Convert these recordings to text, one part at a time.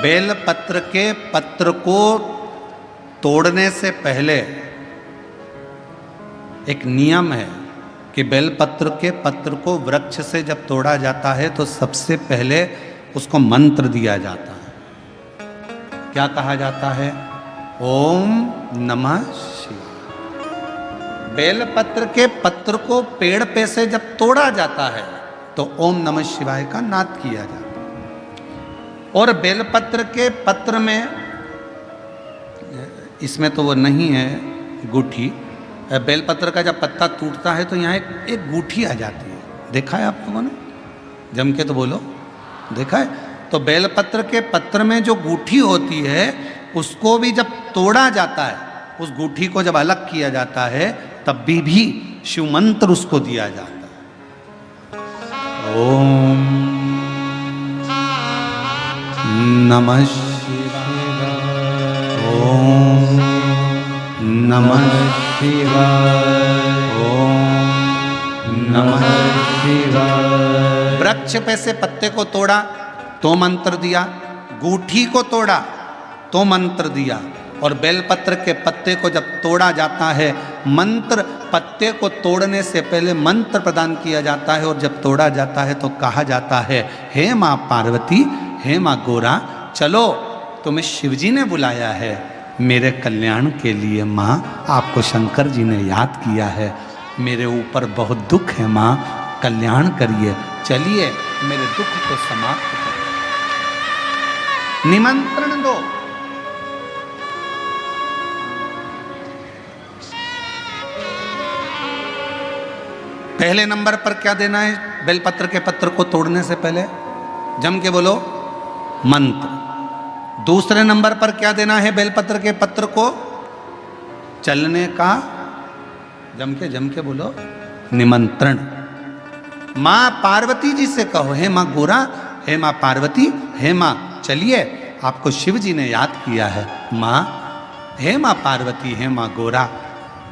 बेलपत्र के पत्र को तोड़ने से पहले एक नियम है कि बेलपत्र के पत्र को वृक्ष से जब तोड़ा जाता है तो सबसे पहले उसको मंत्र दिया जाता है। क्या कहा जाता है? ओम नमः शिवाय। बेलपत्र के पत्र को पेड़ पे से जब तोड़ा जाता है तो ओम नमः शिवाय का नाद किया जाता है। और बेलपत्र के पत्र में, इसमें तो वो नहीं है गूठी, बेलपत्र का जब पत्ता टूटता है तो यहाँ एक गूठी आ जाती है। देखा है आप लोगों ने? जम के तो बोलो, देखा है? तो बेलपत्र के पत्र में जो गूठी होती है उसको भी जब तोड़ा जाता है, उस गूठी को जब अलग किया जाता है तब भी शिव मंत्र उसको दिया जाता है। ओम नमः शिवाय, ओम नमः शिवाय, ओम नमः शिवाय। वृक्ष पे से पत्ते को तोड़ा तो मंत्र दिया, गूठी को तोड़ा तो मंत्र दिया, और बेलपत्र के पत्ते को जब तोड़ा जाता है, मंत्र पत्ते को तोड़ने से पहले मंत्र प्रदान किया जाता है, और जब तोड़ा जाता है तो कहा जाता है, हे माँ पार्वती, हे माँ गोरा, चलो तुम्हें शिवजी ने बुलाया है मेरे कल्याण के लिए। माँ, आपको शंकर जी ने याद किया है, मेरे ऊपर बहुत दुख है माँ, कल्याण करिए, चलिए मेरे दुख को समाप्त करिए, निमंत्रण दो। पहले नंबर पर क्या देना है बेलपत्र के पत्र को तोड़ने से पहले? जम के बोलो, मंत्र। दूसरे नंबर पर क्या देना है बेलपत्र के पत्र को चलने का? जम के बोलो, निमंत्रण। माँ पार्वती जी से कहो, हे माँ गोरा, हे माँ पार्वती, हे माँ चलिए, आपको शिव जी ने याद किया है। माँ, हे माँ पार्वती, हे माँ गोरा,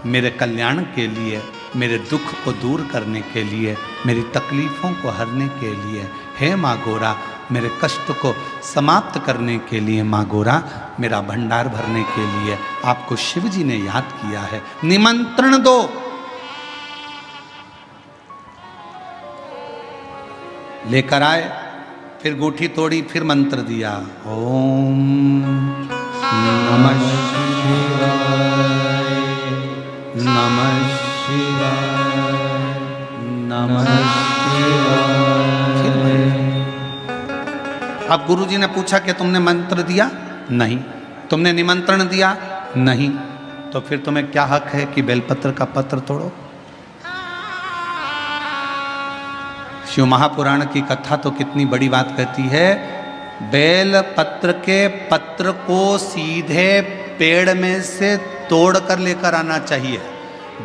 मेरे कल्याण के लिए, मेरे दुख को दूर करने के लिए, मेरी तकलीफ़ों को हरने के लिए, हे माँ गोरा, मेरे कष्ट को समाप्त करने के लिए, माँ गोरा, मेरा भंडार भरने के लिए आपको शिव जी ने याद किया है, निमंत्रण दो। लेकर आए, फिर गूठी तोड़ी, फिर मंत्र दिया, ओम नमः शिवाय, नमः शिवाय, नमः शिवाय। अब गुरुजी ने पूछा कि तुमने मंत्र दिया? नहीं। तुमने निमंत्रण दिया? नहीं। तो फिर तुम्हें क्या हक है कि बेलपत्र का पत्र तोड़ो? शिव महापुराण की कथा तो कितनी बड़ी बात कहती है, बेलपत्र के पत्र को सीधे पेड़ में से तोड़ कर लेकर आना चाहिए।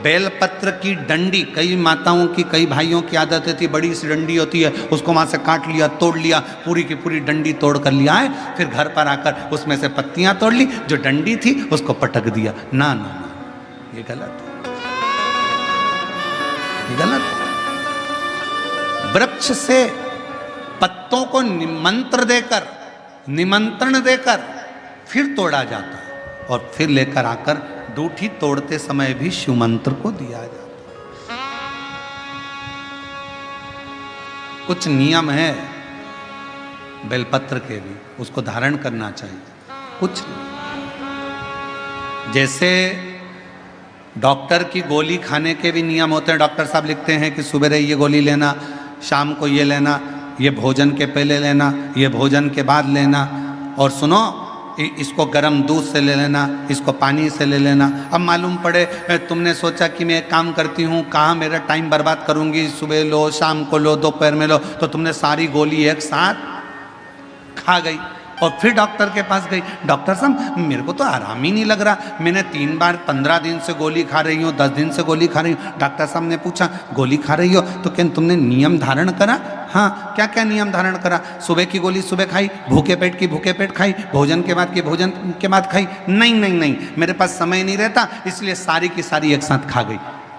बेलपत्र की डंडी, कई माताओं की, कई भाइयों की आदत थी, बड़ी सी डंडी होती है, उसको वहाँ से काट लिया, तोड़ लिया, पूरी की पूरी डंडी तोड़ कर लिया है, फिर घर पर आकर उसमें से पत्तियाँ तोड़ ली, जो डंडी थी उसको पटक दिया। ना ना ना, ये गलत है, ये गलत है। वृक्ष से पत्तों को निमंत्रण देकर फिर तोड़ा जाता है, और फिर लेकर आकर दूठी तोड़ते समय भी शिव मंत्र को दिया जाता है। कुछ नियम है बेलपत्र के भी, उसको धारण करना चाहिए। कुछ जैसे डॉक्टर की गोली खाने के भी नियम होते हैं। डॉक्टर साहब लिखते हैं कि सुबह ये गोली लेना, शाम को ये लेना, ये भोजन के पहले लेना, ये भोजन के बाद लेना, और सुनो इसको गर्म दूध से ले लेना, इसको पानी से ले लेना। अब मालूम पड़े तुमने सोचा कि मैं एक काम करती हूँ, कहाँ मेरा टाइम बर्बाद करूँगी, सुबह लो, शाम को लो, दोपहर में लो, तो तुमने सारी गोली एक साथ खा गई। और फिर डॉक्टर के पास गई, डॉक्टर साहब मेरे को तो आराम ही नहीं लग रहा, मैंने 3 बार 15 दिन से गोली खा रही हूँ, 10 दिन से गोली खा रही हूँ। डॉक्टर साहब ने पूछा गोली खा रही हो तो क्या तुमने नियम धारण करा? हाँ। क्या क्या नियम धारण करा? सुबह की गोली सुबह खाई, भूखे पेट की भूखे पेट खाई, भोजन के बाद की भोजन के बाद खाई? नहीं नहीं नहीं, मेरे पास समय नहीं रहता, इसलिए सारी की सारी एक साथ खा गई।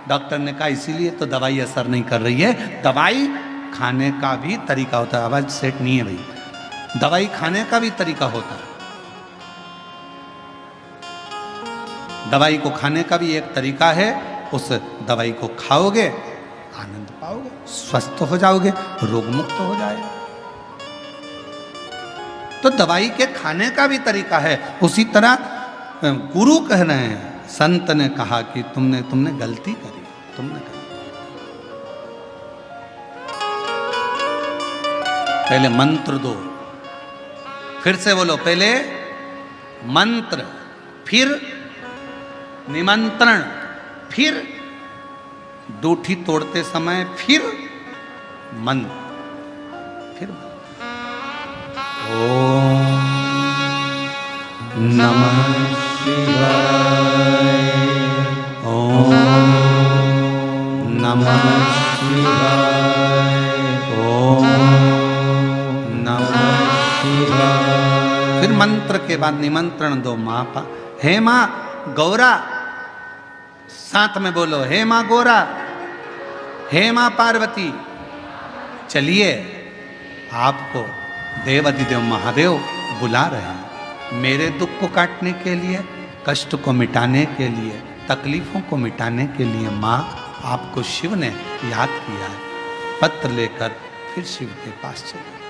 डॉक्टर ने कहा इसीलिए तो दवाई असर नहीं कर रही है, दवाई खाने का भी तरीका होता है। आवाज़ सेट नहीं है भाई, दवाई खाने का भी तरीका होता है। दवाई को खाने का भी एक तरीका है। उस दवाई को खाओगे, आनंद पाओगे, स्वस्थ हो जाओगे, रोग मुक्त हो जाएगा। तो दवाई के खाने का भी तरीका है। उसी तरह गुरु कह रहे हैं, संत ने कहा कि तुमने गलती करी, तुमने करी। पहले मंत्र दो, फिर से बोलो, पहले मंत्र, फिर निमंत्रण, फिर दूठी तोड़ते समय, फिर मंत्र, फिर ओम नमः शिवाय, ओम नमः शिवाय, ओम नमः शिवाय। फिर मंत्र के बाद निमंत्रण दो। माँ पा, हे माँ गौरा, साथ में बोलो, हे माँ गौरा, हे माँ पार्वती, चलिए आपको देवाधिदेव महादेव बुला रहे हैं। मेरे दुख को काटने के लिए, कष्ट को मिटाने के लिए, तकलीफों को मिटाने के लिए माँ आपको शिव ने याद किया है। पत्र लेकर फिर शिव के पास चले।